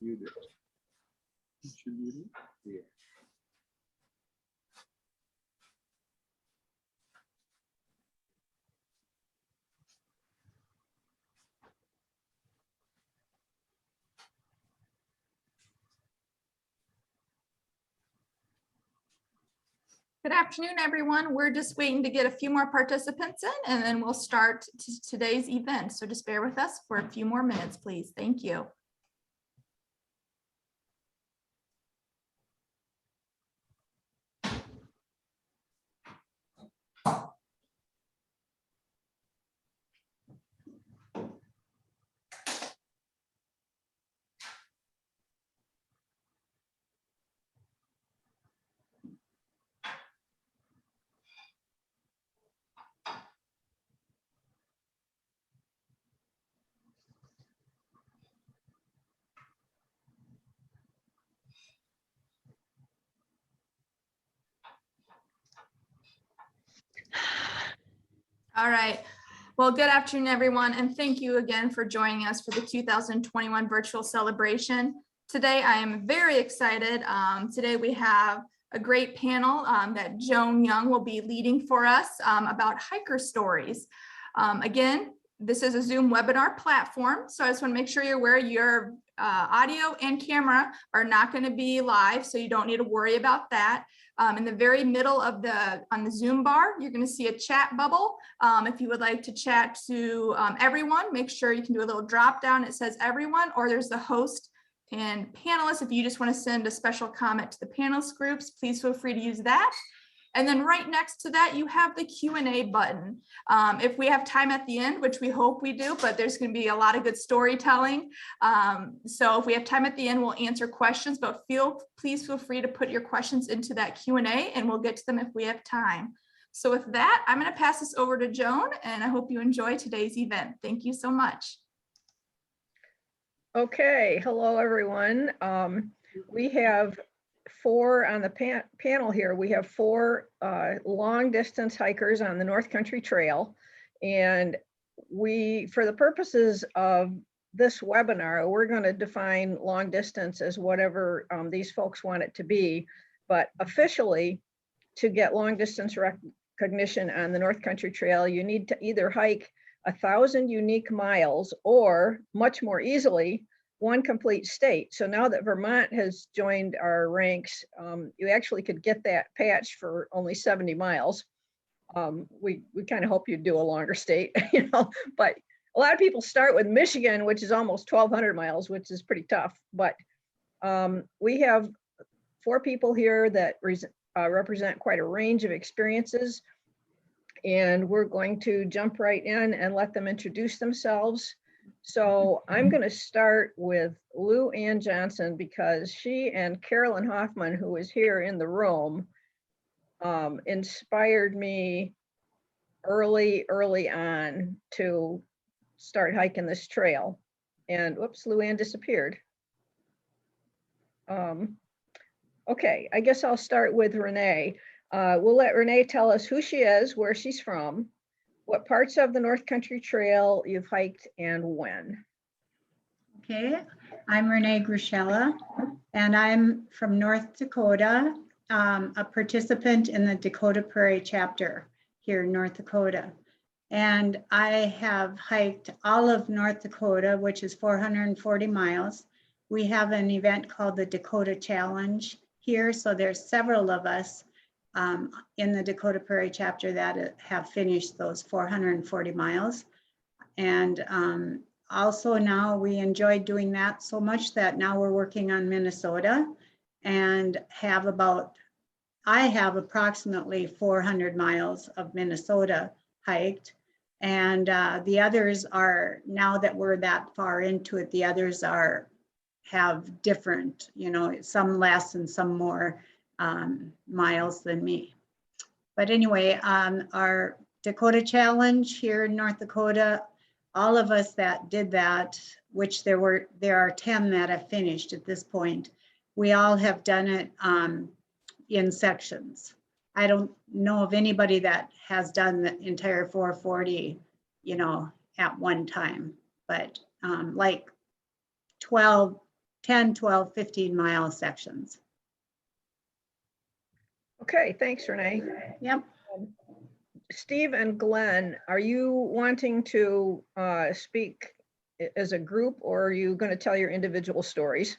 You did. You should mute it. Yeah. Good afternoon, everyone. We're just waiting to get a few more participants in, and then we'll start today's event. So just bear with us for a few more minutes, please. Thank you. All right. Well, good afternoon, everyone, and thank you again for joining us for the 2021 virtual celebration. Today, I am very excited. Today, we have a great panel that Joan Young will be leading for us about hiker stories. Again, this is a Zoom webinar platform, so I just want to make sure you're aware your audio and camera are not going to be live, so you don't need to worry about that. In the very middle of on the Zoom bar, you're going to see a chat bubble. If you would like to chat to everyone, make sure you can do a little drop down. It says everyone, or there's the host and panelists. If you just want to send a special comment to the panelist groups, please feel free to use that. And then right next to that, you have the Q&A button. If we have time at the end, which we hope we do, but there's going to be a lot of good storytelling. So if we have time at the end, we'll answer questions, but please feel free to put your questions into that Q&A and we'll get to them if we have time. So with that, I'm going to pass this over to Joan, and I hope you enjoy today's event. Thank you so much. Okay, hello everyone. We have four on the panel here. We have four long distance hikers on the North Country Trail. And for the purposes of this webinar, we're going to define long distance as whatever these folks want it to be. But officially, to get long distance recognition on the North Country Trail, you need to either hike 1,000 unique miles or, much more easily, one complete state. So now that Vermont has joined our ranks, you actually could get that patch for only 70 miles. We kind of hope you do a longer state, you know, but a lot of people start with Michigan, which is almost 1,200 miles, which is pretty tough. But we have four people here that represent quite a range of experiences. And we're going to jump right in and let them introduce themselves. So I'm going to start with Luanne Johnson because she and Carolyn Hoffman, who is here in the room, inspired me early on to start hiking this trail. And whoops, Luanne disappeared. Okay, I guess I'll start with Renee. We'll let Renee tell us who she is, where she's from, what parts of the North Country Trail you've hiked, and when. Okay, I'm Renee Grushella, and I'm from North Dakota, a participant in the Dakota Prairie chapter here in North Dakota. And I have hiked all of North Dakota, which is 440 miles. We have an event called the Dakota Challenge here, so there's several of us in the Dakota Prairie chapter that have finished those 440 miles. And also now we enjoyed doing that so much that now we're working on Minnesota and I have approximately 400 miles of Minnesota hiked. And the others are, now that we're that far into it, the others have different, you know, some less and some more miles than me. But anyway, our Dakota Challenge here in North Dakota, all of us that did that, which there are 10 that have finished at this point, we all have done it in sections. I don't know of anybody that has done the entire 440, you know, at one time, but like 12 10, 12, 15-mile sections. Okay, thanks, Renee. Yep. Steve and Glenn, are you wanting to speak as a group, or are you going to tell your individual stories?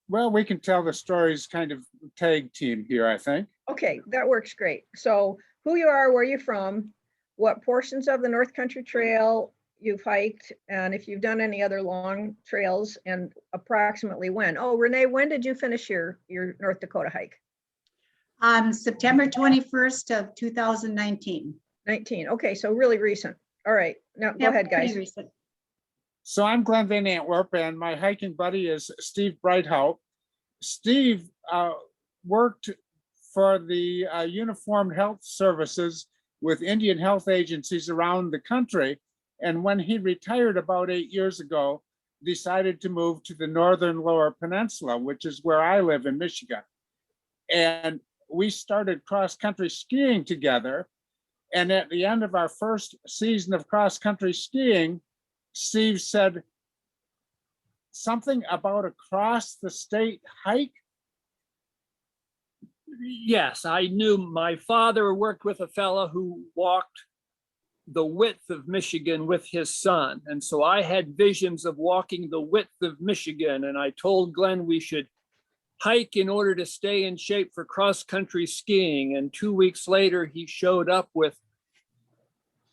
Well, we can tell the stories kind of tag team here, I think. Okay, that works great. So who you are, where you're from, what portions of the North Country Trail you've hiked, and if you've done any other long trails, and approximately when. Oh, Renee, when did you finish your North Dakota hike? On September 21st of 2019. 19. Okay, so really recent. All right, now go Yep, ahead, pretty guys. recent. So I'm Glenn Van Antwerp, and my hiking buddy is Steve Breithout. Steve worked for the Uniformed Health Services with Indian health agencies around the country. And when he retired about 8 years ago, decided to move to the northern Lower Peninsula, which is where I live in Michigan. And we started cross-country skiing together. And at the end of our first season of cross-country skiing, Steve said something about a cross the state hike. Yes, I knew my father worked with a fellow who walked the width of Michigan with his son. And so I had visions of walking the width of Michigan. And I told Glenn we should hike in order to stay in shape for cross-country skiing. And 2 weeks later, he showed up with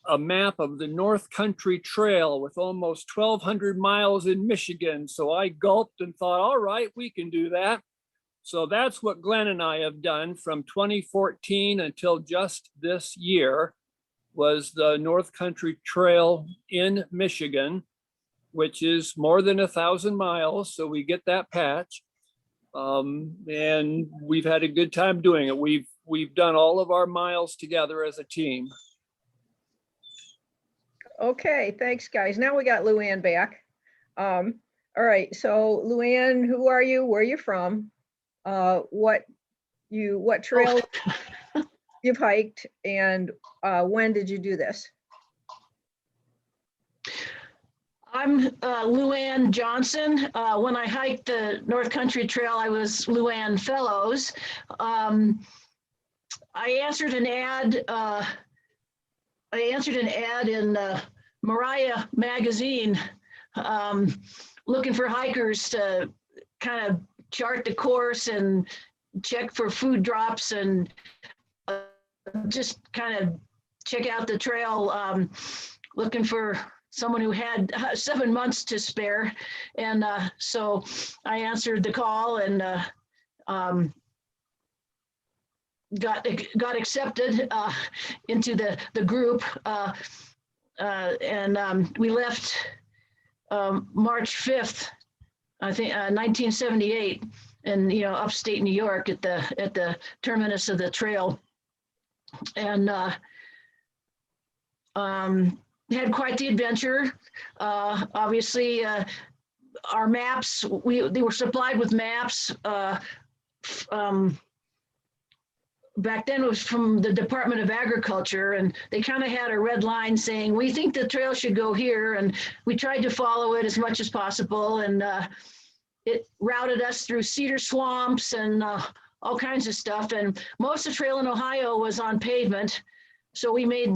a map of the North Country Trail with almost 1,200 miles in Michigan. So I gulped and thought, all right, we can do that. So that's what Glenn and I have done from 2014 until just this year, was the North Country Trail in Michigan, which is more than 1,000 miles. So we get that patch. And we've had a good time doing it. We've done all of our miles together as a team. Okay, thanks, guys. Now we got Luanne back. All right, so Luanne, who are you? Where are you from? What trail you've hiked, and when did you do this? I'm Luanne Johnson. When I hiked the North Country Trail, I was Luanne Fellows. I answered an ad. In Mariah magazine, looking for hikers to kind of chart the course and check for food drops and just kind of check out the trail, looking for someone who had 7 months to spare. And so I answered the call and got accepted into the group. And we left March 5th, I think, 1978, in upstate New York at the terminus of the trail, and had quite the adventure. Obviously, our maps, they were supplied with maps. Back then it was from the Department of Agriculture, and they kind of had a red line saying, we think the trail should go here. And we tried to follow it as much as possible. And it routed us through cedar swamps and all kinds of stuff. And most of the trail in Ohio was on pavement. So we made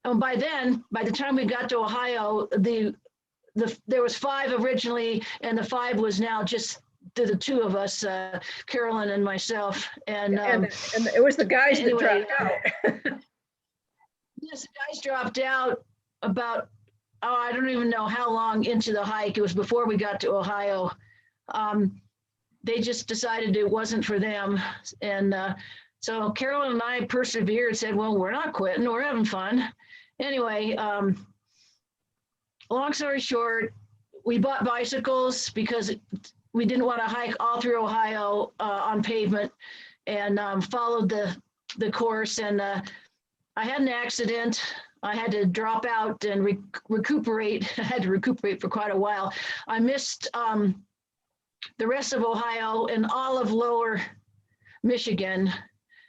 by the time we got to Ohio, there was 5 originally, and the 5 was now just the 2 of us, Carolyn and myself, and it was the guys anyway, that dropped out. Yes, the guys dropped out about, I don't even know how long into the hike. It was before we got to Ohio. They just decided it wasn't for them, and so Carolyn and I persevered. Said, "Well, we're not quitting. We're having fun." Anyway, long story short, we bought bicycles because we didn't want to hike all through Ohio on pavement, and followed the course. And I had an accident. I had to drop out and recuperate. I had to recuperate for quite a while. I missed the rest of Ohio and all of lower Michigan.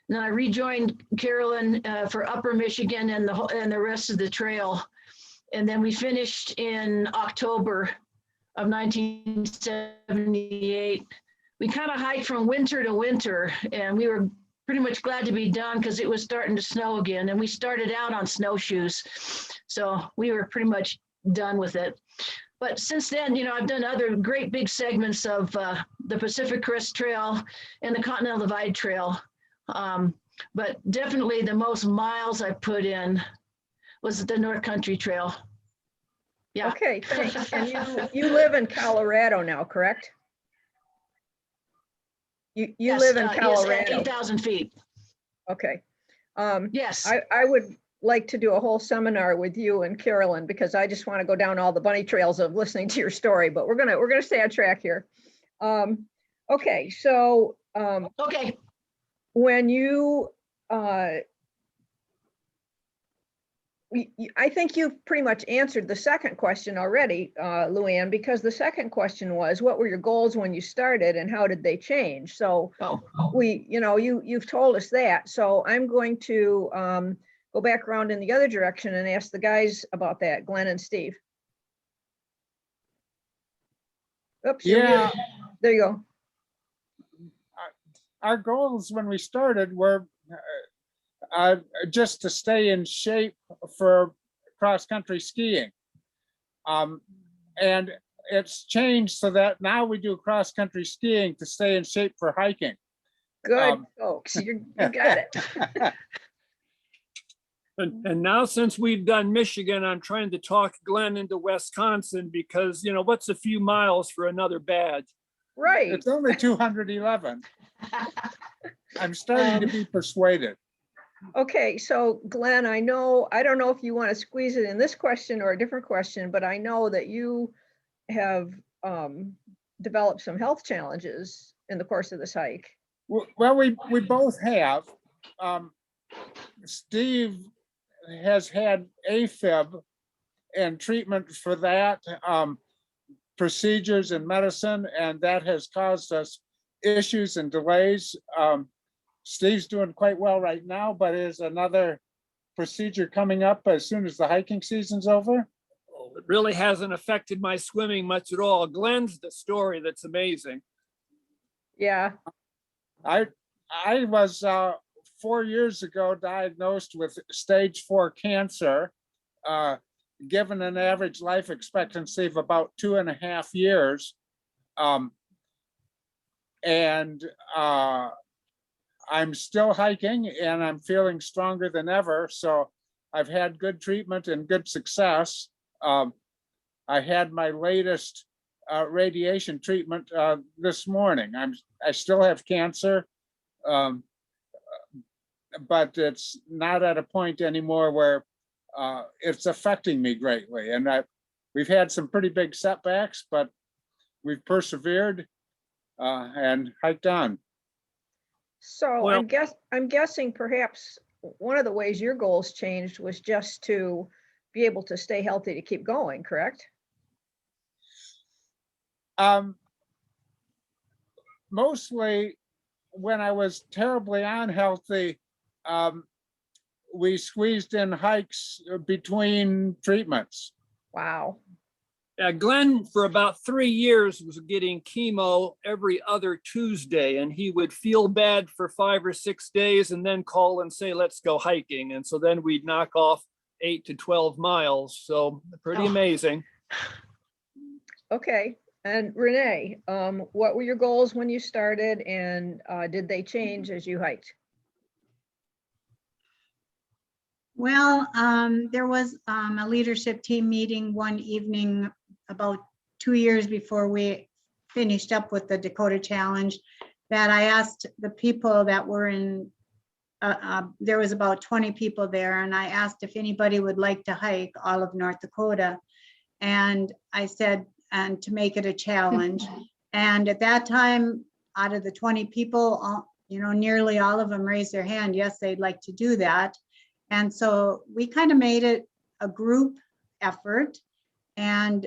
And then I rejoined Carolyn for upper Michigan and the rest of the trail. And then we finished in October of 1978. We kind of hiked from winter to winter, and we were pretty much glad to be done because it was starting to snow again. And we started out on snowshoes. So we were pretty much done with it. But since then, you know, I've done other great big segments of the Pacific Crest Trail and the Continental Divide Trail. But definitely the most miles I put in was the North Country Trail. Yeah. Okay, thanks. And you live in Colorado now, correct? You Yes, live in yes, at Colorado. 8,000 feet. Okay. Yes. I would like to do a whole seminar with you and Carolyn because I just want to go down all the bunny trails of listening to your story, but we're gonna stay on track here. Okay, so Okay. when you I think you've pretty much answered the second question already, Luanne, because the second question was, what were your goals when you started and how did they change? So you've told us that. So I'm going to go back around in the other direction and ask the guys about that, Glenn and Steve. Oops, Yeah. there you go. Our goals when we started were just to stay in shape for cross-country skiing. And it's changed so that now we do cross-country skiing to stay in shape for hiking. Good, folks, you got it. And now since we've done Michigan, I'm trying to talk Glenn into Wisconsin because, you know, what's a few miles for another badge? Right. It's only 211. I'm starting to be persuaded. Okay, so Glenn, I don't know if you want to squeeze it in this question or a different question, but I know that you have developed some health challenges in the course of this hike. Well, we both have. Steve has had AFib and treatment for that, procedures and medicine, and that has caused us issues and delays. Steve's doing quite well right now, but is another procedure coming up as soon as the hiking season's over? Oh, it really hasn't affected my swimming much at all. Glenn's the story that's amazing. Yeah. I was 4 years ago diagnosed with stage 4 cancer, given an average life expectancy of about 2.5 years. I'm still hiking and I'm feeling stronger than ever. So I've had good treatment and good success. I had my latest radiation treatment this morning. I still have cancer, but it's not at a point anymore where it's affecting me greatly. And we've had some pretty big setbacks, but we've persevered and hiked on. So Well, I'm guessing perhaps one of the ways your goals changed was just to be able to stay healthy to keep going, correct? Mostly when I was terribly unhealthy, we squeezed in hikes between treatments. Wow. Glenn, for about 3 years, was getting chemo every other Tuesday, and he would feel bad for 5 or 6 days and then call and say, let's go hiking. And so then we'd knock off 8 to 12 miles. So pretty amazing. Okay. And Renee, what were your goals when you started, and did they change as you hiked? Well, there was a leadership team meeting one evening about 2 years before we finished up with the Dakota Challenge, that I asked the people that were in, there was about 20 people there, and I asked if anybody would like to hike all of North Dakota. And I said, and to make it a challenge. And at that time, out of the 20 people, nearly all of them raised their hand. Yes, they'd like to do that. And so we kind of made it a group effort. And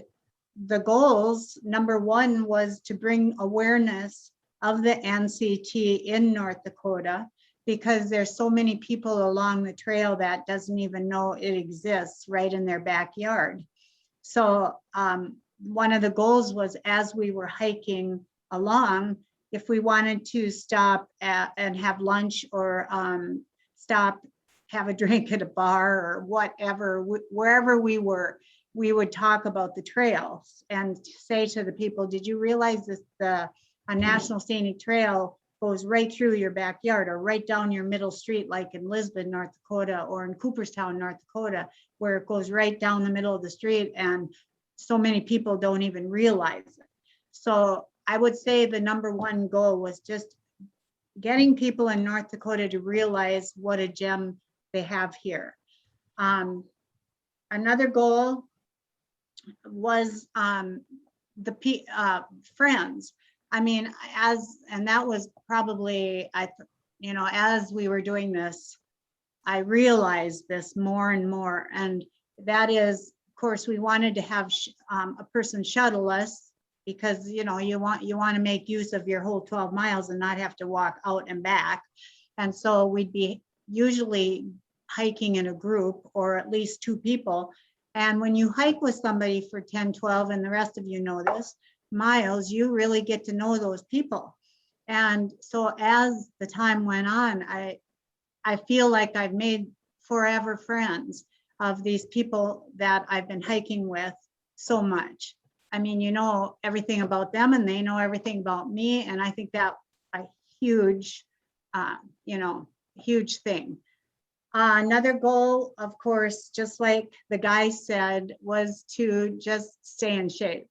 the goals, number one, was to bring awareness of the NCT in North Dakota, because there's so many people along the trail that doesn't even know it exists right in their backyard. So one of the goals was, as we were hiking along, if we wanted to stop and have lunch, or stop, have a drink at a bar or whatever, wherever we were, we would talk about the trails and say to the people, did you realize this, a national scenic trail goes right through your backyard or right down your middle street, like in Lisbon, North Dakota, or in Cooperstown, North Dakota, where it goes right down the middle of the street, and so many people don't even realize it. So I would say the #1 goal was just getting people in North Dakota to realize what a gem they have here. Another goal was friends. I mean, and that was probably, as we were doing this, I realized this more and more. And that is, of course, we wanted to have a person shuttle us, because, you want to make use of your whole 12 miles and not have to walk out and back. And so we'd be usually hiking in a group, or at least 2 people. And when you hike with somebody for 10, 12, and the rest of you know this, miles, you really get to know those people. And so as the time went on, I feel like I've made forever friends of these people that I've been hiking with so much. I mean, you know everything about them and they know everything about me. And I think that a huge, huge thing. Another goal, of course, just like the guy said, was to just stay in shape,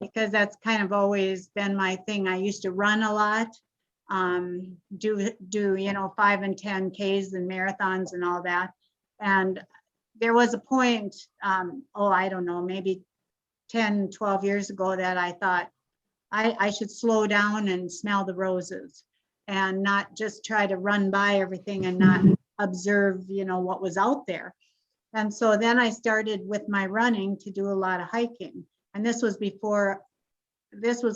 because that's kind of always been my thing. I used to run a lot, do 5 and 10 Ks and marathons and all that. And there was a point, I don't know, maybe 10, 12 years ago, that I thought I should slow down and smell the roses and not just try to run by everything and not observe, what was out there. And so then I started with my running to do a lot of hiking. And this was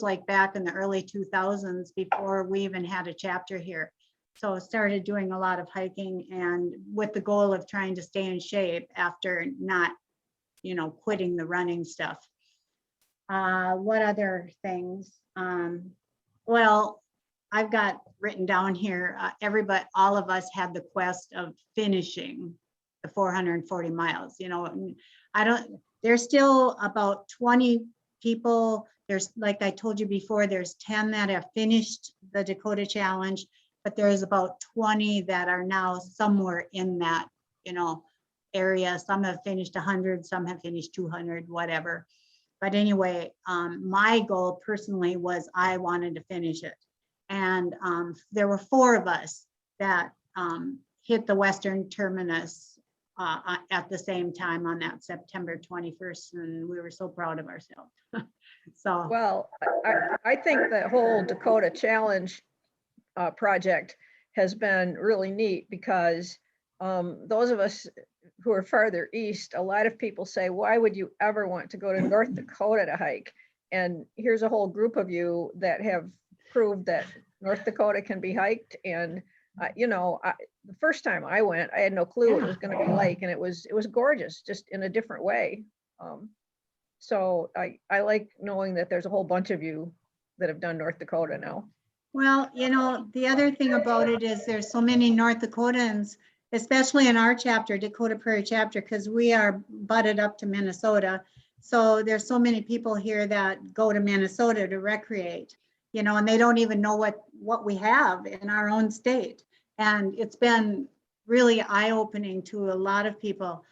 like back in the early 2000s, before we even had a chapter here. So I started doing a lot of hiking, and with the goal of trying to stay in shape after not, quitting the running stuff. What other things? Well, I've got written down here, all of us had the quest of finishing the 440 miles, there's still about 20 people. There's, like I told you before, there's 10 that have finished the Dakota Challenge, but there's about 20 that are now somewhere in that, area. Some have finished 100, some have finished 200, whatever. But anyway, my goal personally was I wanted to finish it. And there were 4 of us that hit the Western Terminus at the same time on that September 21st, and we were so proud of ourselves. So, Well, I think the whole Dakota Challenge project has been really neat, because those of us who are farther east, a lot of people say, why would you ever want to go to North Dakota to hike? And here's a whole group of you that have proved that North Dakota can be hiked. And the first time I went, I had no clue what it was going to be like, and it was gorgeous, just in a different way. So I like knowing that there's a whole bunch of you that have done North Dakota now. well, the other thing about it is there's so many North Dakotans, especially in our chapter, Dakota Prairie chapter, because we are butted up to Minnesota. So there's so many people here that go to Minnesota to recreate, and they don't even know what we have in our own state. And it's been really eye-opening to a lot of people,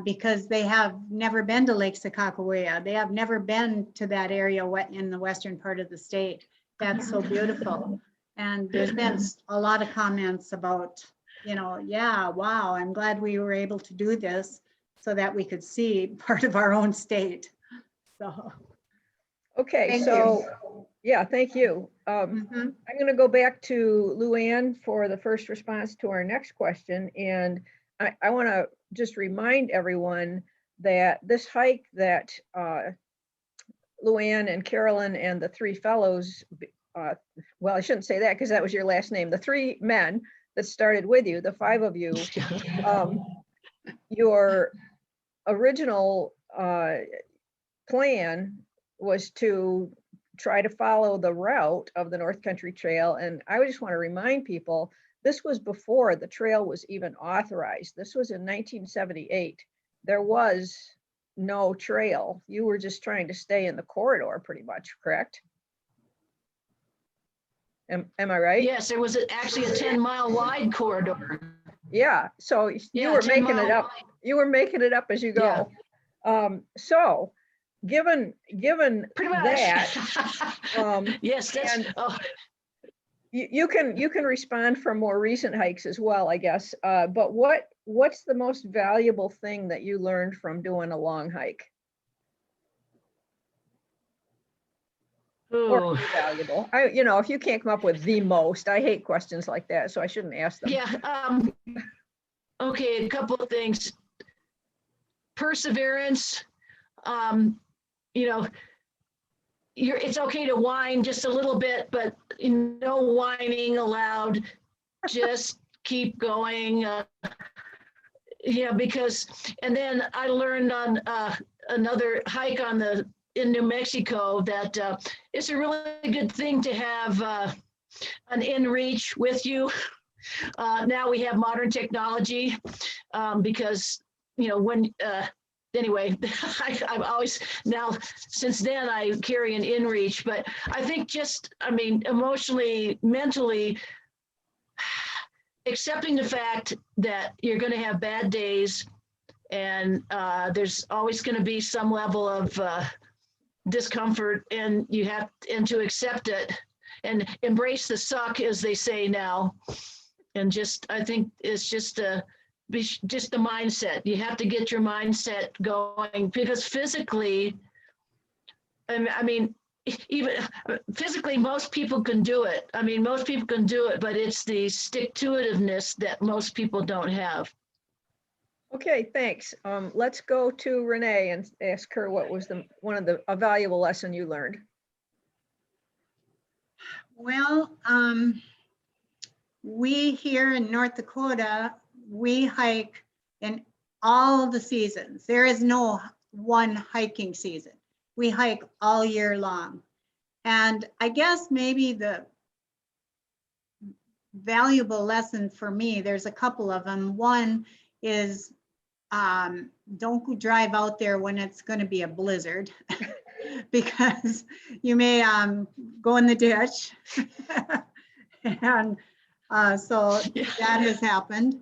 because they have never been to Lake Sakakawea. They have never been to that area in the western part of the state. That's so beautiful. And there's been a lot of comments about, yeah, wow, I'm glad we were able to do this so that we could see part of our own state. So, Okay, Thank so, you. yeah, thank you. mhm. I'm going to go back to Luanne for the first response to our next question. And I want to just remind everyone that this hike that Luanne and Carolyn and the 3 fellows, well, I shouldn't say that because that was your last name, the 3 men that started with you, the 5 of you, your original plan was to try to follow the route of the North Country Trail. And I just want to remind people, this was before the trail was even authorized. This was in 1978. There was no trail. You were just trying to stay in the corridor pretty much, correct? Am I right? Yes, there was actually a 10-mile wide corridor. Yeah, so you Yeah, were 10 making it mile up. You were making it up as you go. So given Pretty much. that, Yes, that's, and oh, you can respond from more recent hikes as well, I guess. But what's the most valuable thing that you learned from doing a long hike? Or ooh. valuable? If you can't come up with the most, I hate questions like that, so I shouldn't ask them. Yeah, okay, a couple of things. Perseverance, it's okay to whine just a little bit, but no whining allowed. Just keep going. Because, and then I learned on another hike in New Mexico that it's a really good thing to have an inReach with you. Now we have modern technology because, anyway, I've always, now, since then I carry an inReach, but I think emotionally, mentally, accepting the fact that you're going to have bad days and there's always going to be some level of discomfort, and to accept it and embrace the suck, as they say now. And I think it's just the mindset. You have to get your mindset going, because physically, even physically, most people can do it. But it's the stick-to-itiveness that most people don't have. Okay, thanks. Let's go to Renee and ask her what was a valuable lesson you learned. Well, we here in North Dakota, we hike in all the seasons. There is no one hiking season. We hike all year long. And I guess maybe the valuable lesson for me, there's a couple of them. One is don't drive out there when it's going to be a blizzard because you may go in the ditch. And so that has happened.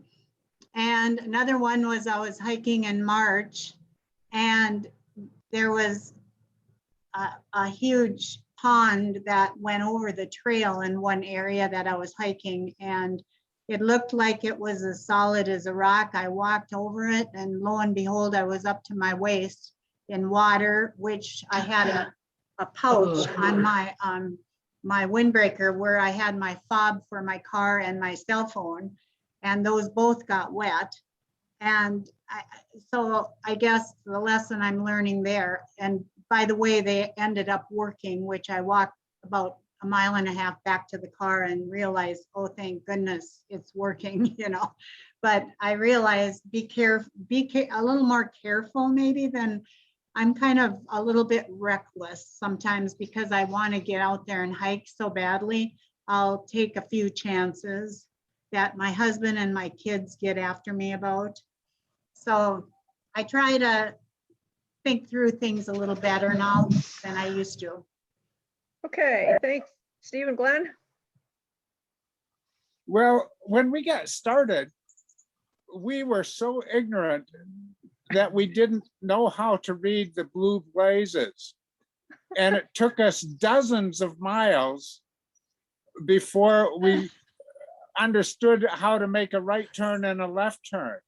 And another one was I was hiking in March, and there was a huge pond that went over the trail in one area that I was hiking, and it looked like it was as solid as a rock. I walked over it, and lo and behold, I was up to my waist in water, which I had a pouch on my windbreaker where I had my fob for my car and my cell phone, and those both got wet. And so I guess the lesson I'm learning there, and by the way, they ended up working, which I walked about a mile and a half back to the car and realized, oh, thank goodness it's working, But I realized be a little more careful maybe than I'm kind of a little bit reckless sometimes because I want to get out there and hike so badly. I'll take a few chances that my husband and my kids get after me about. So I try to think through things a little better now than I used to. Okay, thanks. Steve and Glenn? Well, when we got started, we were so ignorant that we didn't know how to read the blue blazes. And it took us dozens of miles before we understood how to make a right turn and a left turn.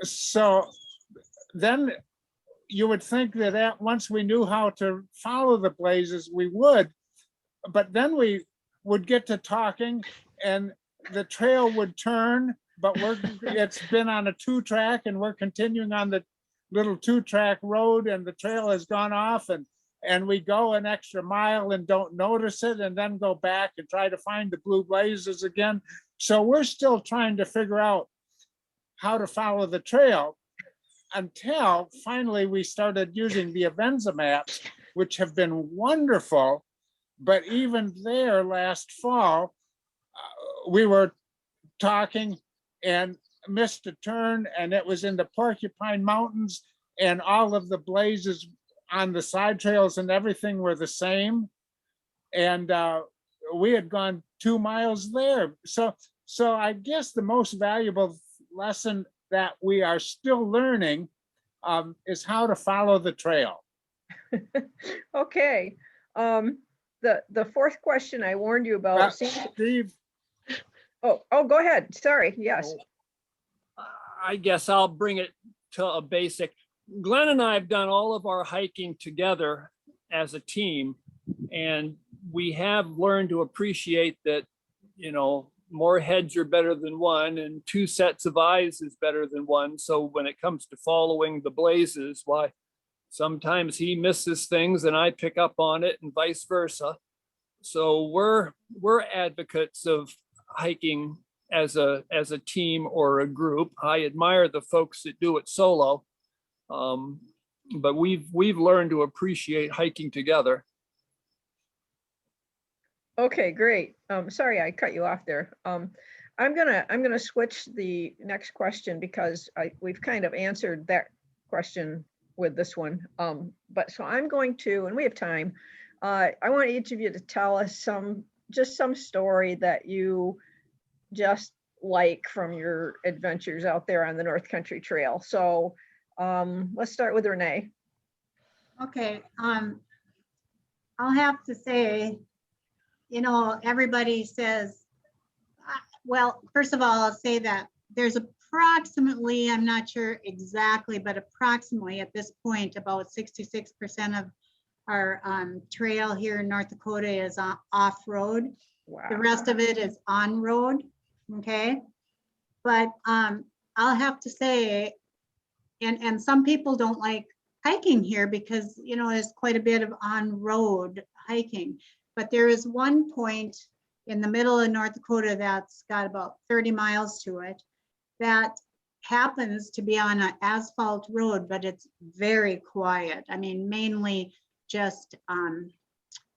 So then you would think that once we knew how to follow the blazes, we would, but then we would get to talking and the trail would turn, but it's been on a 2-track and we're continuing on the little 2-track road, and the trail has gone off, and we go an extra mile and don't notice it, and then go back and try to find the blue blazes again. So we're still trying to figure out how to follow the trail. until finally we started using the Avenza maps, which have been wonderful. But even there last fall, we were talking and missed a turn, and it was in the Porcupine Mountains, and all of the blazes on the side trails and everything were the same. And we had gone 2 miles there. So I guess the most valuable lesson that we are still learning is how to follow the trail. Okay. The fourth question I warned you about. Steve, Oh, go ahead. Sorry. Yes. I guess I'll bring it to a basic. Glenn and I have done all of our hiking together as a team, and we have learned to appreciate that, you know, more heads are better than one, and 2 sets of eyes is better than one. So when it comes to following the blazes, why, sometimes he misses things and I pick up on it, and vice versa. So we're advocates of hiking as a team or a group. I admire the folks that do it solo, but we've learned to appreciate hiking together. Okay, great. Sorry, I cut you off there. I'm gonna switch the next question because we've kind of answered that question with this one. But so I'm going to, and we have time. I want each of you to tell us some story that you just like from your adventures out there on the North Country Trail. So let's start with Renee. Okay, I'll have to say, you know, everybody says, well, first of all, I'll say that there's approximately, I'm not sure exactly, but approximately at this point, about 66% of our trail here in North Dakota is off-road. Wow. The rest of it is on-road, okay? But I'll have to say, and some people don't like hiking here because, you know, there's quite a bit of on-road hiking. But there is one point in the middle of North Dakota that's got about 30 miles to it that happens to be on an asphalt road, but it's very quiet. I mean, mainly just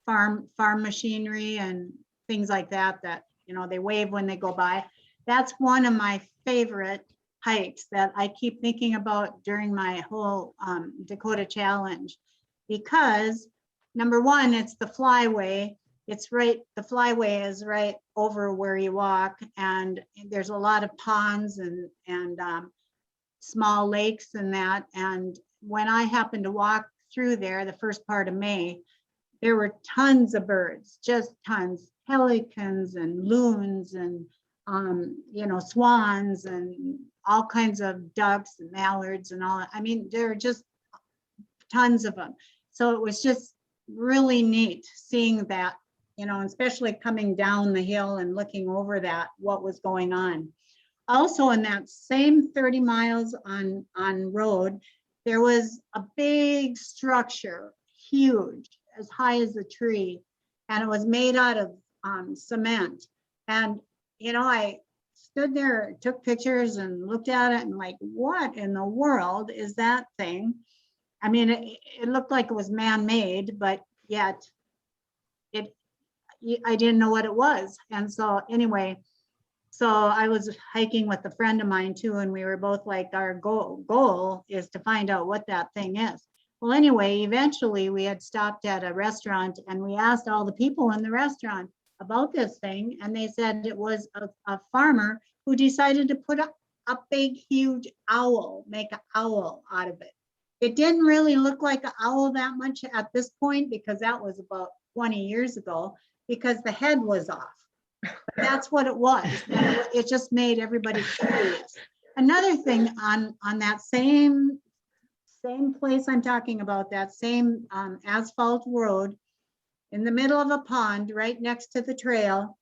farm machinery and things like that, you know, they wave when they go by. That's one of my favorite hikes that I keep thinking about during my whole Dakota challenge, because number one, it's the flyway. It's right, the flyway is right over where you walk, and there's a lot of ponds and small lakes and that. And when I happened to walk through there the first part of May, there were tons of birds, just tons, pelicans and loons and you know, swans and all kinds of ducks and mallards and all. I mean, there are just tons of them. So it was just really neat seeing that, you know, especially coming down the hill and looking over that, what was going on. Also in that same 30 miles on road, there was a big structure, huge, as high as a tree, and it was made out of cement. And, you know, I stood there, took pictures and looked at it and like, what in the world is that thing? I mean, it looked like it was man-made, but yet I didn't know what it was. And so anyway, so I was hiking with a friend of mine too, and we were both like, our goal is to find out what that thing is. Well, anyway, eventually we had stopped at a restaurant and we asked all the people in the restaurant about this thing, and they said it was a farmer who decided to put up a big, huge owl, make an owl out of it. It didn't really look like an owl that much at this point, because that was about 20 years ago, because the head was off. That's what it was. And it just made everybody curious. Another thing on that same place I'm talking about, that same asphalt road, in the middle of a pond right next to the trail,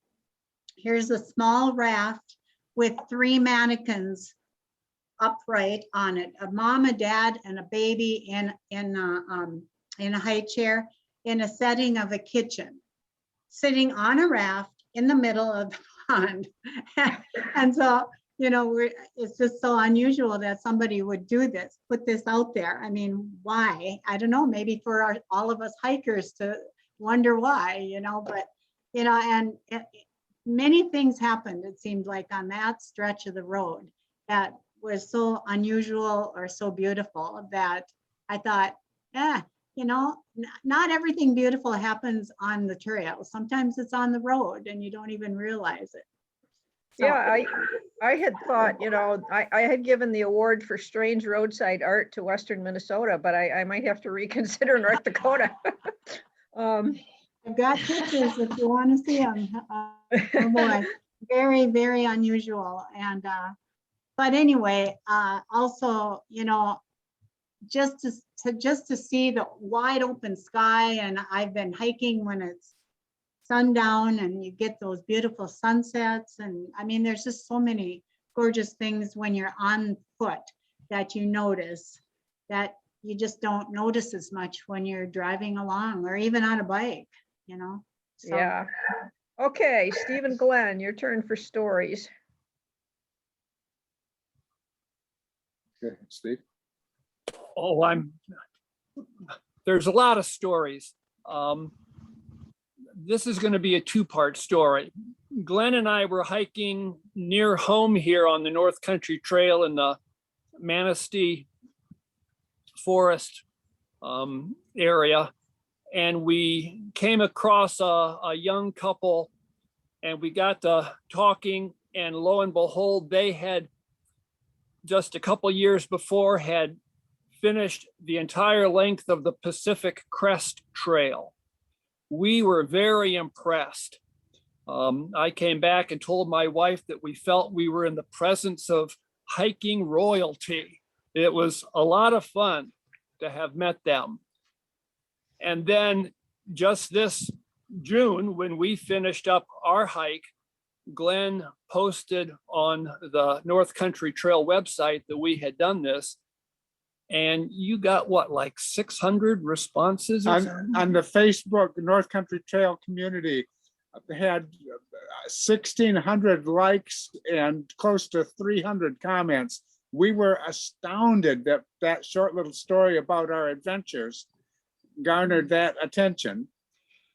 here's a small raft with 3 mannequins upright on it, a mom, a dad, and a baby in a high chair in a setting of a kitchen, sitting on a raft in the middle of the pond. And so it's just so unusual that somebody would do this, put this out there. I mean, why? I don't know, maybe for all of us hikers to wonder why, but, and many things happened, it seemed like, on that stretch of the road that was so unusual or so beautiful that I thought, not everything beautiful happens on the trail. Sometimes it's on the road and you don't even realize it. So, Yeah, I had thought, I had given the award for strange roadside art to Western Minnesota, but I might have to reconsider North Dakota. I've got pictures if you want to see them. Oh boy, very, very unusual. And but anyway, also, just to see the wide open sky, and I've been hiking when it's sundown and you get those beautiful sunsets. And I mean, there's just so many gorgeous things when you're on foot that you notice that you just don't notice as much when you're driving along or even on a bike, So, Yeah. Okay, Steve and Glenn, your turn for stories. Okay, Steve. Oh, there's a lot of stories. This is going to be a two-part story. Glenn and I were hiking near home here on the North Country Trail in the Manistee Forest area. And we came across a young couple and we got to talking, and lo and behold, they had just a couple years before had finished the entire length of the Pacific Crest Trail. We were very impressed. I came back and told my wife that we felt we were in the presence of hiking royalty. It was a lot of fun to have met them. And then just this June, when we finished up our hike, Glenn posted on the North Country Trail website that we had done this. And you got what, like 600 responses? On the Facebook North Country Trail community, they had 1,600 likes and close to 300 comments. We were astounded that that short little story about our adventures garnered that attention.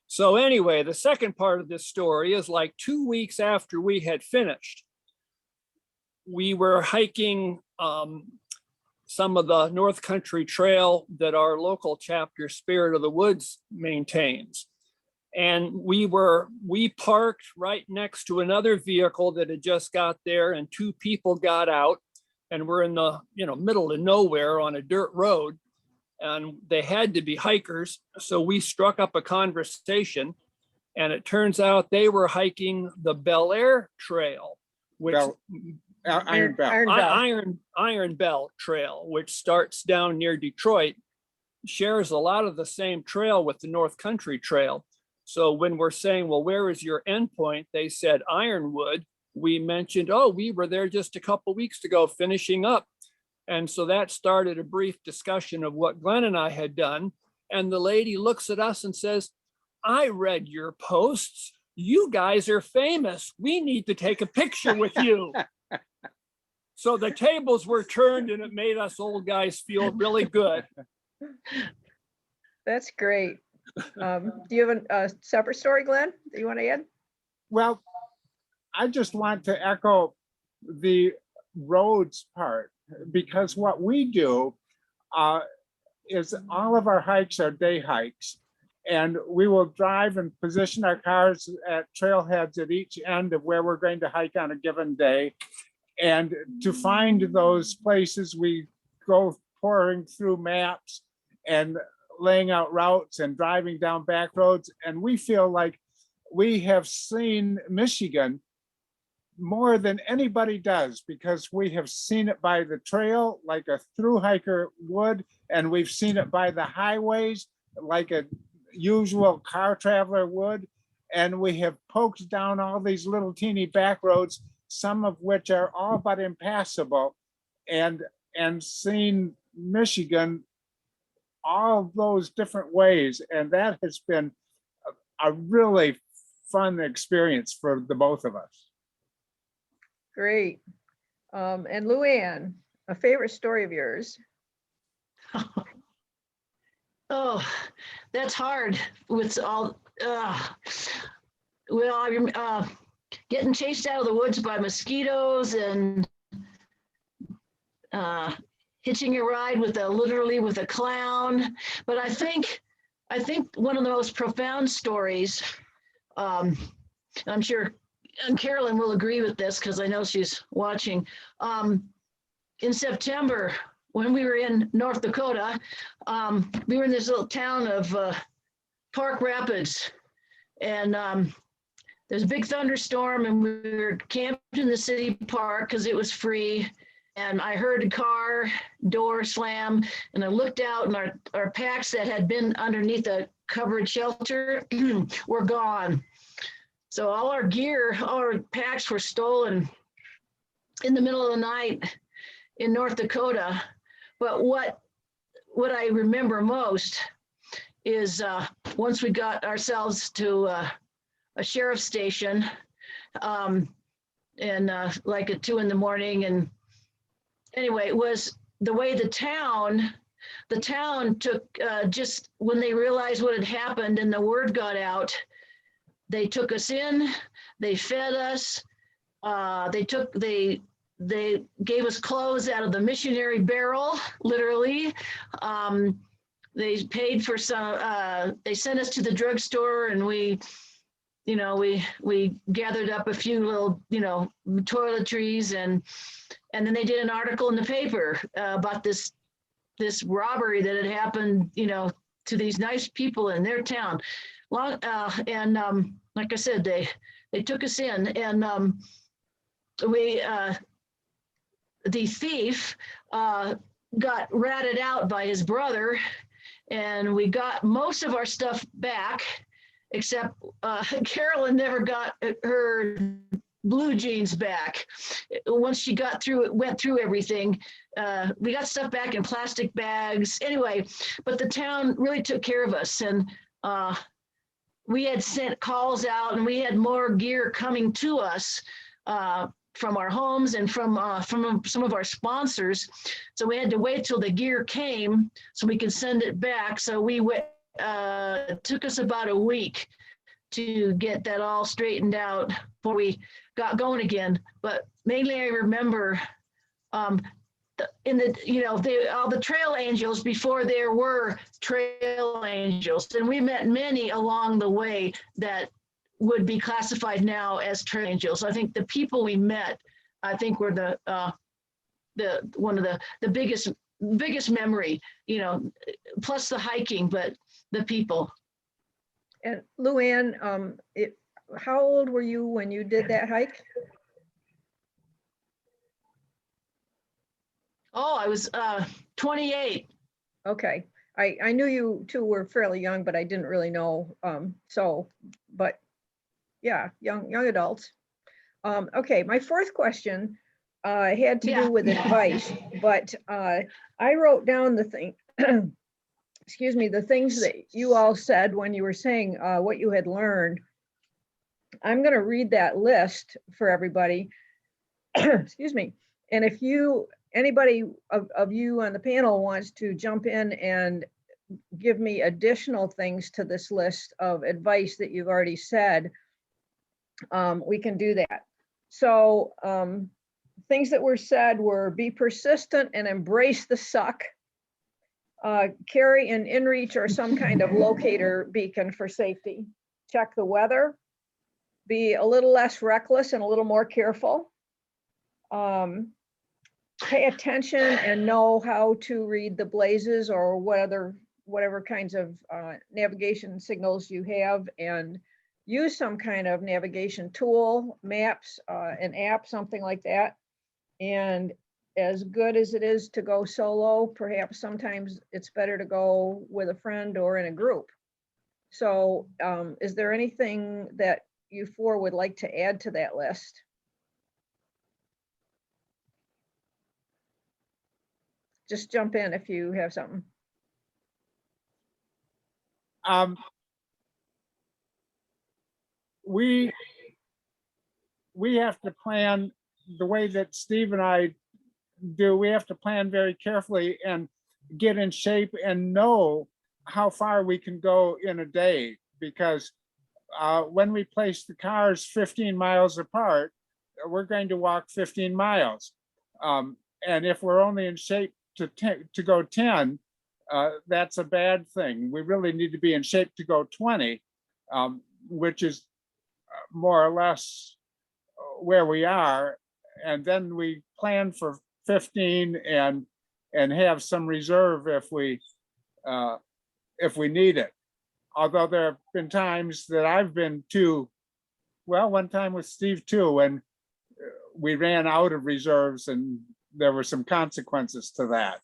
So anyway, the second part of this story is like 2 weeks after we had finished, we were hiking some of the North Country Trail that our local chapter, Spirit of the Woods, maintains. And we parked right next to another vehicle that had just got there, and two people got out, and we're in the middle of nowhere on a dirt road, and they had to be hikers. So we struck up a conversation, and it turns out they were hiking the Bel Air Trail, which Iron Bell. Iron Bell Trail, which starts down near Detroit, shares a lot of the same trail with the North Country Trail. So when we're saying, well, where is your endpoint? They said Ironwood. We mentioned, oh, we were there just a couple weeks ago finishing up. And so that started a brief discussion of what Glenn and I had done. And the lady looks at us and says, I read your posts. You guys are famous. We need to take a picture with you. So the tables were turned, and it made us old guys feel really good. That's great. Do you have a separate story, Glenn, that you want to add? Well, I just want to echo the roads part, because what we do is all of our hikes are day hikes, and we will drive and position our cars at trailheads at each end of where we're going to hike on a given day. And to find those places, we go pouring through maps and laying out routes and driving down back roads. And we feel like we have seen Michigan more than anybody does, because we have seen it by the trail like a through hiker would, and we've seen it by the highways like a usual car traveler would. And we have poked down all these little teeny back roads, some of which are all but impassable, and seen Michigan all those different ways. And that has been a really fun experience for the both of us. Great. And Luanne, a favorite story of yours? Oh, that's hard with all, well, getting chased out of the woods by mosquitoes and hitching a ride literally with a clown. But I think one of the most profound stories, I'm sure, and Carolyn will agree with this because I know she's watching. In September, when we were in North Dakota, we were in this little town of Park Rapids, and there's a big thunderstorm, and we were camped in the city park because it was free. And I heard a car door slam, and I looked out, and our packs that had been underneath a covered shelter were gone. So all our gear, all our packs were stolen in the middle of the night in North Dakota. But what I remember most is once we got ourselves to a sheriff's station, and like at 2 a.m. and anyway, it was the way the town took, just when they realized what had happened and the word got out, they took us in, they fed us, they gave us clothes out of the missionary barrel, literally. They paid for some, they sent us to the drugstore, and we gathered up a few little, toiletries, and then they did an article in the paper about this robbery that had happened, to these nice people in their town. Like I said, they took us in, and the thief got ratted out by his brother, and we got most of our stuff back, except Carolyn never got her blue jeans back. Once she went through everything, we got stuff back in plastic bags. Anyway, but the town really took care of us, and we had sent calls out, and we had more gear coming to us from our homes and from some of our sponsors. So we had to wait till the gear came so we could send it back. So it took us about a week to get that all straightened out before we got going again. But mainly I remember all the trail angels before there were trail angels. And we met many along the way that would be classified now as trail angels. I think the people we met, were one of the biggest memory, plus the hiking, but the people. And Luanne, how old were you when you did that hike? Oh, I was 28. Okay, I knew you two were fairly young, but I didn't really know. But yeah, young adults. Okay, my fourth question had to do with advice, but I wrote down the thing. Excuse me, the things that you all said when you were saying what you had learned. I'm going to read that list for everybody. Excuse me. And if anybody of you on the panel wants to jump in and give me additional things to this list of advice that you've already said, we can do that. So things that were said were: be persistent and embrace the suck. Carry an inReach or some kind of locator beacon for safety. Check the weather. Be a little less reckless and a little more careful. Pay attention and know how to read the blazes or whatever kinds of navigation signals you have, and use some kind of navigation tool, maps, an app, something like that. And as good as it is to go solo, perhaps sometimes it's better to go with a friend or in a group. So is there anything that you four would like to add to that list? Just jump in if you have something. We have to plan the way that Steve and I do, we have to plan very carefully and get in shape and know how far we can go in a day, because when we place the cars 15 miles apart, we're going to walk 15 miles. And if we're only in shape to go 10, that's a bad thing. We really need to be in shape to go 20, which is more or less where we are. And then we plan for 15 and have some reserve if we need it. Although there have been times that I've been too, well, one time with Steve too, when we ran out of reserves and there were some consequences to that.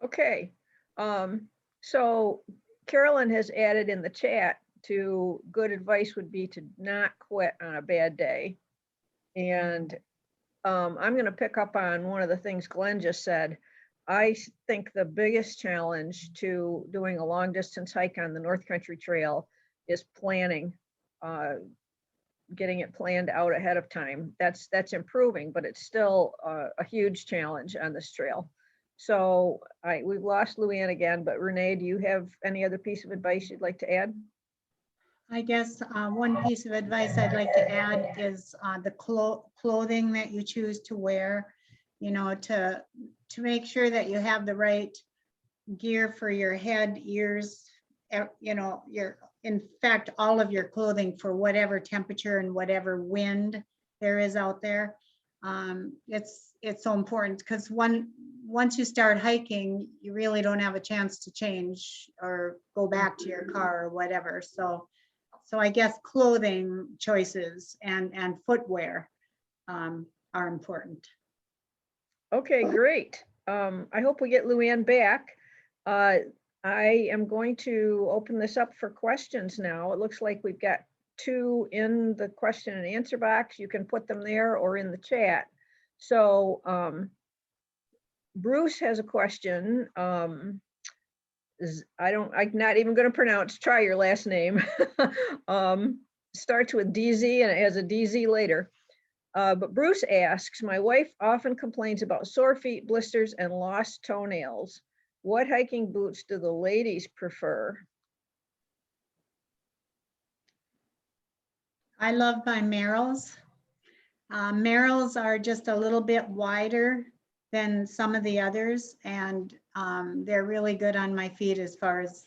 Okay, so Carolyn has added in the chat to good advice would be to not quit on a bad day. And I'm going to pick up on one of the things Glenn just said. I think the biggest challenge to doing a long distance hike on the North Country Trail is planning, getting it planned out ahead of time. That's improving, but it's still a huge challenge on this trail. So we've lost Luanne again, but Renee, do you have any other piece of advice you'd like to add? I guess one piece of advice I'd like to add is the clothing that you choose to wear, you know, to make sure that you have the right gear for your head, ears, you know, in fact, all of your clothing for whatever temperature and whatever wind there is out there. It's so important because once you start hiking, you really don't have a chance to change or go back to your car or whatever. So I guess clothing choices and footwear are important. Okay, great. I hope we get Luanne back. I am going to open this up for questions now. It looks like we've got 2 in the question and answer box. You can put them there or in the chat. So Bruce has a question. I'm not even going to pronounce, try your last name. Starts with DZ and it has a DZ later. But Bruce asks, my wife often complains about sore feet, blisters, and lost toenails. What hiking boots do the ladies prefer? I love my Merrells. Merrells are just a little bit wider than some of the others, and they're really good on my feet as far as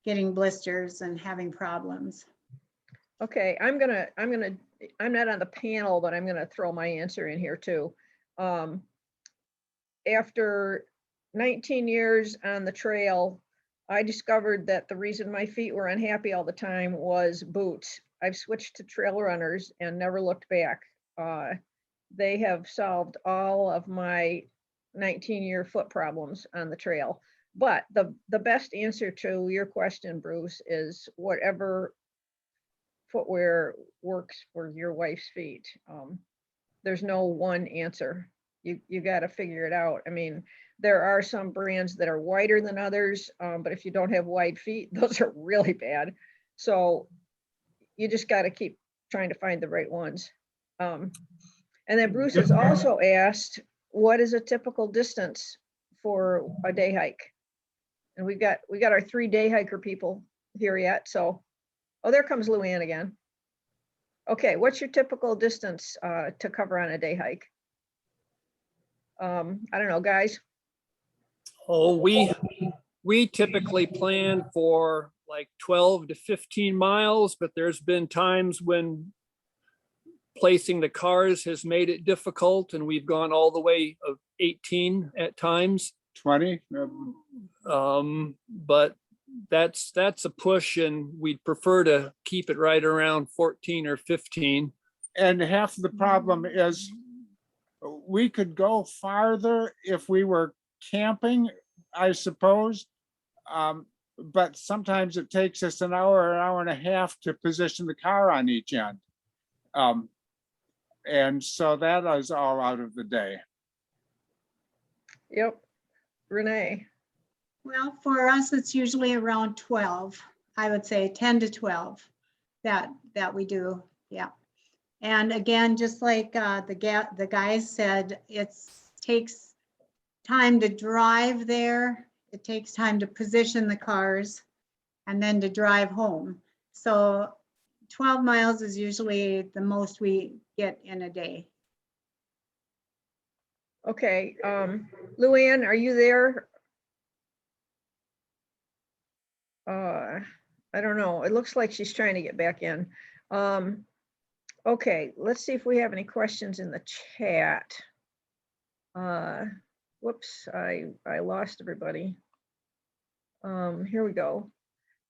getting blisters and having problems. Okay, I'm not on the panel, but I'm gonna throw my answer in here too. After 19 years on the trail, I discovered that the reason my feet were unhappy all the time was boots. I've switched to trail runners and never looked back. They have solved all of my 19-year foot problems on the trail. But the best answer to your question, Bruce, is whatever footwear works for your wife's feet. There's no one answer. You got to figure it out. I mean, there are some brands that are wider than others, but if you don't have wide feet, those are really bad. So you just got to keep trying to find the right ones. And then Bruce has also asked, what is a typical distance for a day hike? And we got our 3 day hiker people here yet. So, oh, there comes Luanne again. Okay, what's your typical distance to cover on a day hike? I don't know, guys. Oh, we typically plan for like 12 to 15 miles, but there's been times when placing the cars has made it difficult and we've gone all the way of 18 at times. 20? But that's a push and we'd prefer to keep it right around 14 or 15. And half the problem is we could go farther if we were camping, I suppose. But sometimes it takes us an hour and a half to position the car on each end. And so that is all out of the day. Yep. Renee. Well, for us, it's usually around 12. I would say 10 to 12 that we do. Yeah. And again, just like the guys said, it takes time to drive there. It takes time to position the cars and then to drive home. So 12 miles is usually the most we get in a day. Okay, Luanne, are you there? I don't know. It looks like she's trying to get back in. Okay, let's see if we have any questions in the chat. Whoops, I lost everybody. Here we go.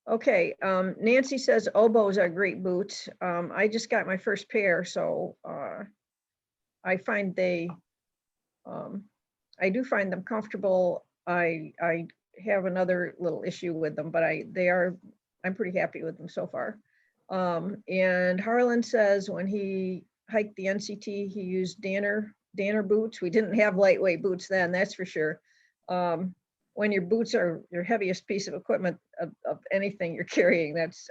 Okay, Nancy says oboes are great boots. I just got my first pair, so I find I do find them comfortable. I have another little issue with them, but I'm pretty happy with them so far. And Harlan says when he hiked the NCT, he used Danner boots. We didn't have lightweight boots then, that's for sure. When your boots are your heaviest piece of equipment of anything you're carrying, that's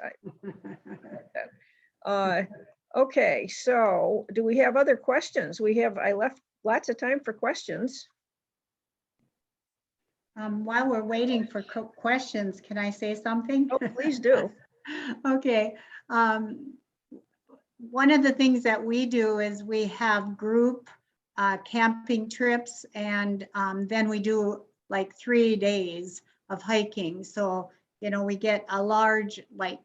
okay. So do we have other questions? I left lots of time for questions. While we're waiting for questions, can I say something? Oh, please do. Okay. One of the things that we do is we have group camping trips, and then we do like 3 days of hiking. So, we get a large, like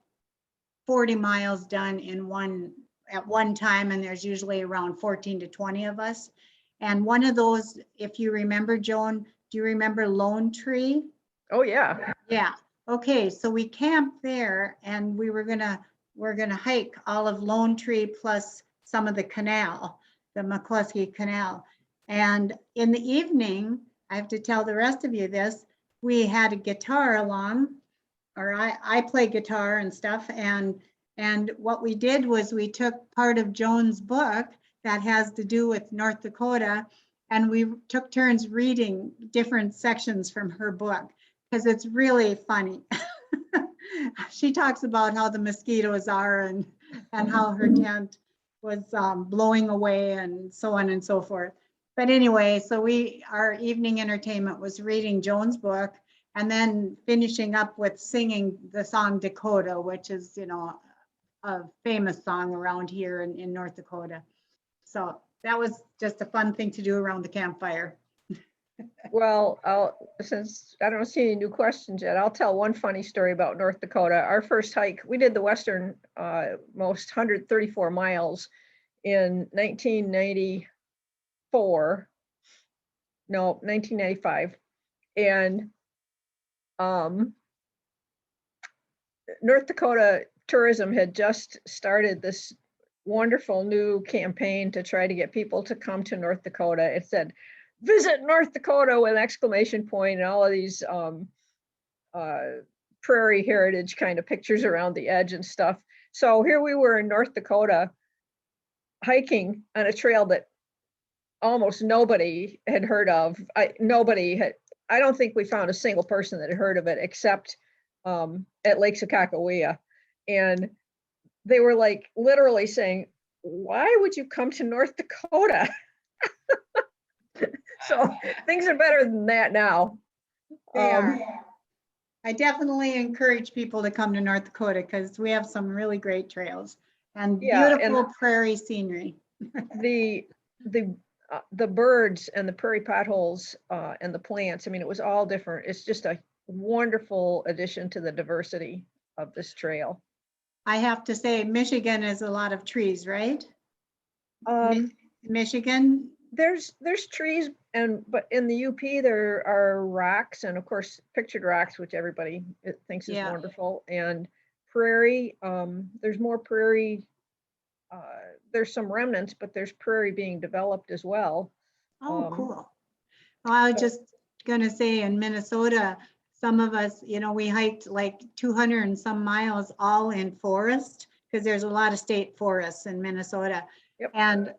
40 miles done at one time, and there's usually around 14 to 20 of us. And one of those, if you remember, Joan, do you remember Lone Tree? Oh, yeah. Yeah. Okay, so we camped there, and we're gonna hike all of Lone Tree plus some of the canal, the McCluskey Canal. And in the evening, I have to tell the rest of you this, we had a guitar along, or I play guitar and stuff, and what we did was we took part of Joan's book that has to do with North Dakota, and we took turns reading different sections from her book, because it's really funny. She talks about how the mosquitoes are and how her tent was blowing away and so on and so forth. But anyway, so our evening entertainment was reading Joan's book and then finishing up with singing the song Dakota, which is, a famous song around here in North Dakota. So that was just a fun thing to do around the campfire. Well, since I don't see any new questions yet, I'll tell one funny story about North Dakota. Our first hike, we did the western most 134 miles in 1995. And North Dakota tourism had just started this wonderful new campaign to try to get people to come to North Dakota. It said, visit North Dakota with an exclamation point and all of these prairie heritage kind of pictures around the edge and stuff. So here we were in North Dakota hiking on a trail that almost nobody had heard of. I don't think we found a single person that had heard of it except at Lake Sakakawea. And they were like literally saying, why would you come to North Dakota? So things are better than that now. They are. I definitely encourage people to come to North Dakota because we have some really great trails and beautiful prairie scenery. The birds and the prairie potholes and the plants, I mean, it was all different. It's just a wonderful addition to the diversity of this trail. I have to say, Michigan is a lot of trees, right? Michigan? There's trees, but in the UP there are rocks, and of course pictured rocks, which everybody thinks is wonderful. And prairie, there's more prairie. There's some remnants, but there's prairie being developed as well. Oh, cool. Well, I was just gonna say in Minnesota, some of us, we hiked like 200 and some miles all in forest because there's a lot of state forests in Minnesota. Yep. And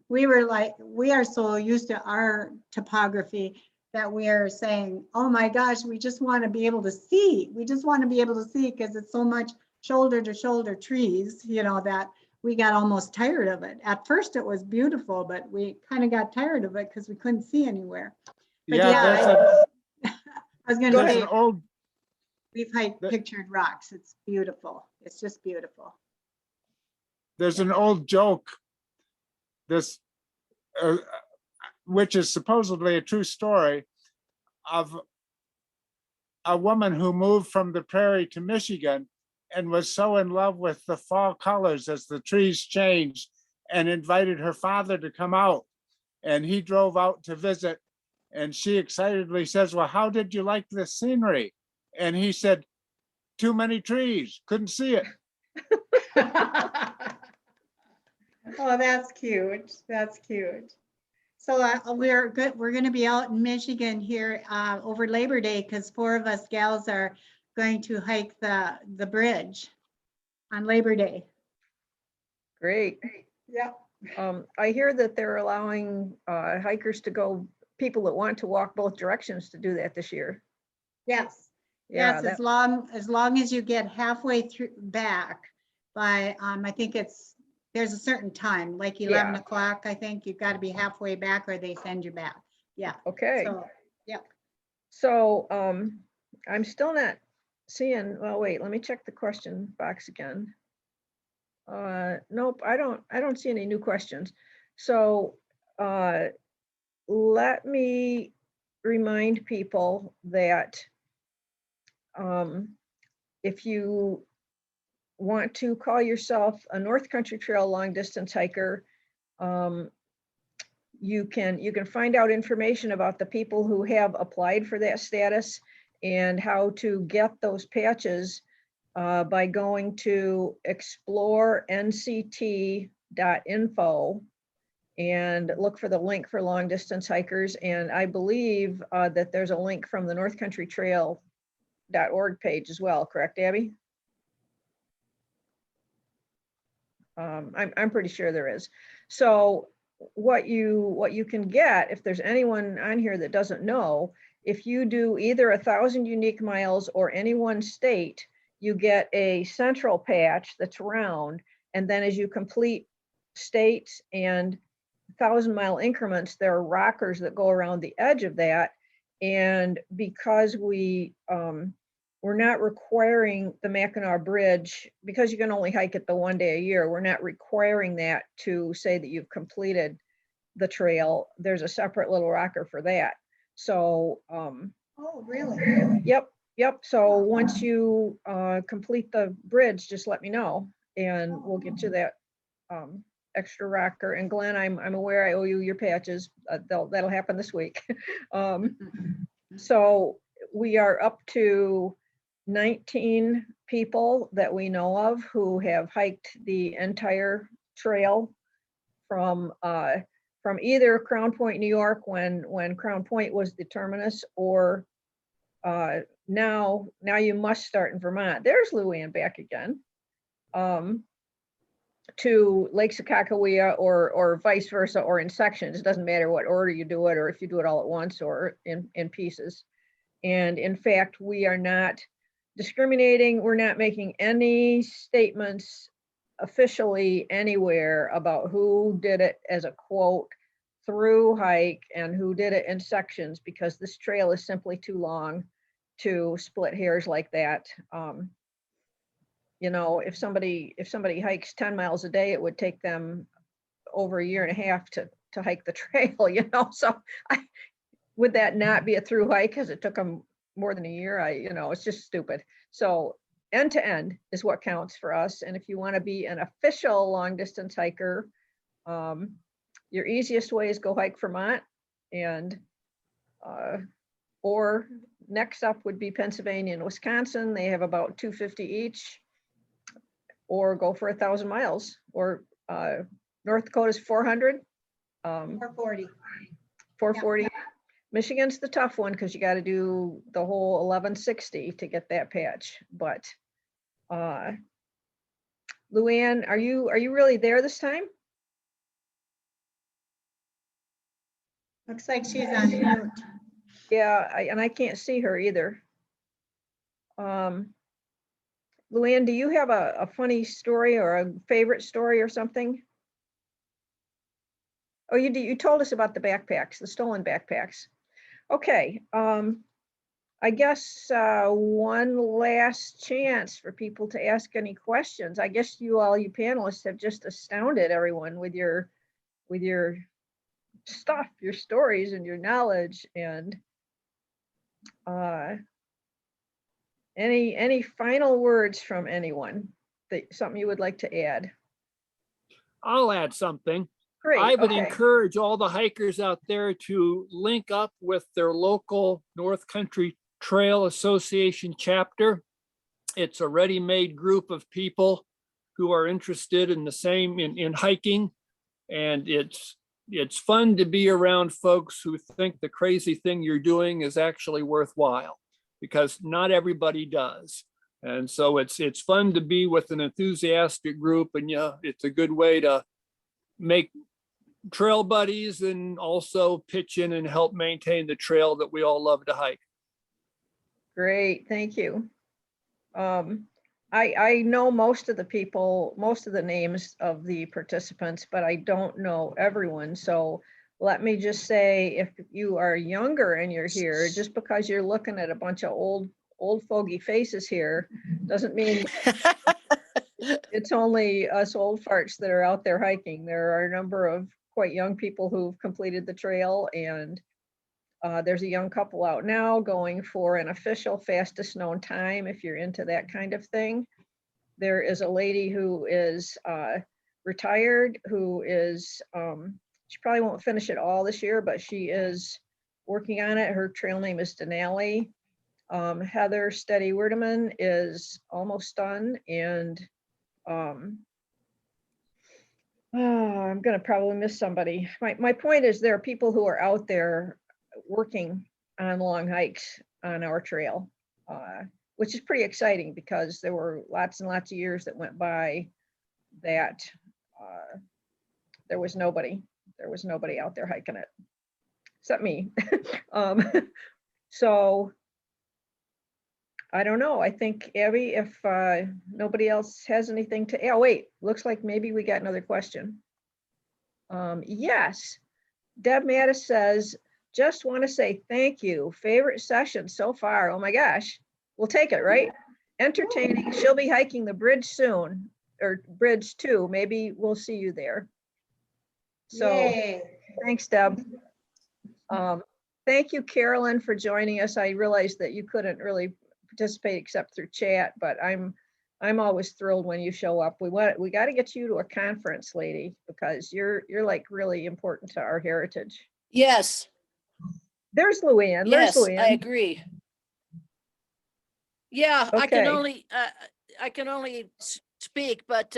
we were like, we are so used to our topography that we are saying, oh my gosh, we just want to be able to see. We just want to be able to see because it's so much shoulder to shoulder trees, that we got almost tired of it. At first it was beautiful, but we kind of got tired of it because we couldn't see anywhere. But Yeah, yeah, I was going to there's say, an old, we've hiked the- pictured rocks. It's beautiful. It's just beautiful. there's an old joke, this, which is supposedly a true story, of a woman who moved from the prairie to Michigan and was so in love with the fall colors as the trees changed, and invited her father to come out. And he drove out to visit, and she excitedly says, "Well, how did you like the scenery?" And he said, "Too many trees, couldn't see it." Oh, that's cute. That's cute. So we're good. We're going to be out in Michigan here over Labor Day because 4 of us gals are going to hike the bridge on Labor Day. Great. Yep. I hear that they're allowing hikers to go, people that want to walk both directions to do that this year. Yes. Yeah, Yes, that- as long as you get halfway through back by I think there's a certain time, like 11 Yeah. o'clock, I think you've got to be halfway back or they send you back. Yeah. okay. So, yep. So I'm still not seeing, well, wait, let me check the question box again. Nope, I don't see any new questions. So let me remind people that if you want to call yourself a North Country Trail long distance hiker, you can find out information about the people who have applied for that status and how to get those patches by going to explorenct.info and look for the link for long distance hikers. And I believe that there's a link from the northcountrytrail.org page as well, correct, Abby? I'm pretty sure there is. So what you can get, if there's anyone on here that doesn't know, if you do either 1,000 unique miles or any one state, you get a central patch that's round. And then as you complete states and 1,000-mile increments, there are rockers that go around the edge of that. And because we're not requiring the Mackinac Bridge, because you can only hike it the one day a year, we're not requiring that to say that you've completed the trail. There's a separate little rocker for that. So, Oh, really? yep. So once you complete the bridge, just let me know and we'll get you that extra rocker. And Glenn, I'm aware I owe you your patches. That'll happen this week. So we are up to 19 people that we know of who have hiked the entire trail from either Crown Point, New York, when Crown Point was the terminus, or now you must start in Vermont. There's Luanne back again. To Lake Sakakawea or vice versa, or in sections. It doesn't matter what order you do it, or if you do it all at once or in pieces. And in fact, we are not discriminating. We're not making any statements officially anywhere about who did it as a quote through hike and who did it in sections, because this trail is simply too long to split hairs like that. You know, if somebody hikes 10 miles a day, it would take them over a year and a half to hike the trail, you know. So would that not be a through hike because it took them more than a year? It's just stupid. So end to end is what counts for us. And if you want to be an official long distance hiker, your easiest way is go hike Vermont, and or next up would be Pennsylvania and Wisconsin. They have about 250 each, or go for 1,000 miles, or North Dakota's 400. 440. 440. Yeah. Michigan's the tough one because you got to do the whole 1160 to get that patch. But Luanne, are you really there this time? Looks like she's on mute. Yeah, and I can't see her either. Luanne, do you have a funny story or a favorite story or something? Oh, you do. You told us about the backpacks, the stolen backpacks. Okay. I guess one last chance for people to ask any questions. I guess you panelists have just astounded everyone with your stuff, your stories and your knowledge. And any final words from anyone, something you would like to add? I'll add something. Great. I would okay. encourage all the hikers out there to link up with their local North Country Trail Association chapter. It's a ready-made group of people who are interested in the same in hiking, and it's fun to be around folks who think the crazy thing you're doing is actually worthwhile, because not everybody does. And so it's fun to be with an enthusiastic group, and yeah, it's a good way to make trail buddies and also pitch in and help maintain the trail that we all love to hike. Great, thank you. I know most of the people, most of the names of the participants, but I don't know everyone. So let me just say, if you are younger and you're here, just because you're looking at a bunch of old fogey faces here, doesn't mean it's only us old farts that are out there hiking. There are a number of quite young people who've completed the trail, and there's a young couple out now going for an official fastest known time if you're into that kind of thing. There is a lady who is retired, who is, she probably won't finish it all this year, but she is working on it. Her trail name is Denali. Heather Steady Werdeman is almost done, and I'm gonna probably miss somebody. My point is, there are people who are out there working on long hikes on our trail, which is pretty exciting, because there were lots and lots of years that went by that there was nobody out there hiking it, except me. So I don't know. I think, Abby, if nobody else has anything to, oh wait, looks like maybe we got another question. Yes, Deb Mattis says, just want to say thank you. Favorite session so far. Oh my gosh, we'll take it, right? Entertaining. She'll be hiking the bridge soon, or bridge 2. Maybe we'll see you there. So Yay. thanks, Deb. Thank you, Carolyn, for joining us. I realized that you couldn't really participate except through chat, but I'm always thrilled when you show up. We got to get you to a conference, lady, because you're like really important to our heritage. Yes, There's Luanne. yes, There's Luanne. I agree. Yeah, Okay. I can only speak, but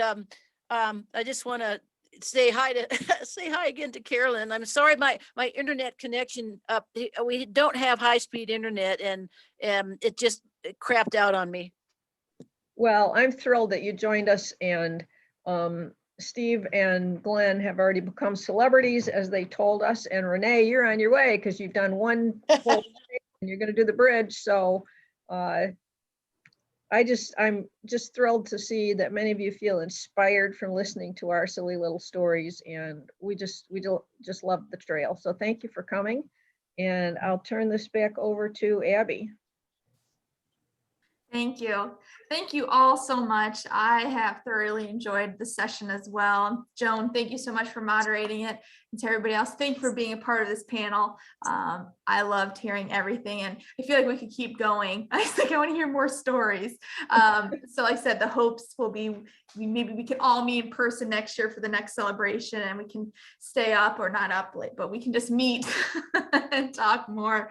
I just want to say hi to say hi again to Carolyn. I'm sorry, my internet connection we don't have high-speed internet, and it just crapped out on me. Well, I'm thrilled that you joined us, and Steve and Glenn have already become celebrities, as they told us. And Renee, you're on your way, because you've done one whole thing and you're going to do the bridge. So I'm just thrilled to see that many of you feel inspired from listening to our silly little stories, and we just love the trail. So thank you for coming, and I'll turn this back over to Abby. Thank you. Thank you all so much. I have thoroughly enjoyed the session as well. Joan, thank you so much for moderating it. And to everybody else, thank you for being a part of this panel. I loved hearing everything, and I feel like we could keep going. I think I want to hear more stories. So like I said, the hopes will be maybe we can all meet in person next year for the next celebration, and we can stay up, or not up late, but we can just meet and talk more.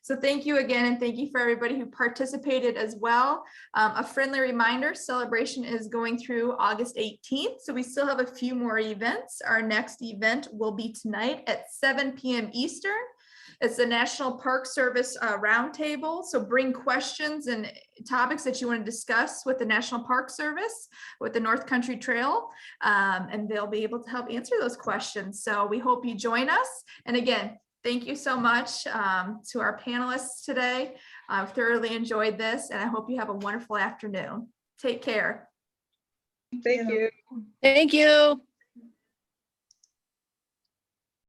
So thank you again, and thank you for everybody who participated as well. A friendly reminder, celebration is going through August 18th, so we still have a few more events. Our next event will be tonight at 7 p.m. Eastern. It's the National Park Service Roundtable. So bring questions and topics that you want to discuss with the National Park Service, with the North Country Trail, and they'll be able to help answer those questions. So we hope you join us. And again, Thank you so much to our panelists today. I've thoroughly enjoyed this, and I hope you have a wonderful afternoon. Take care. Thank you. Thank you.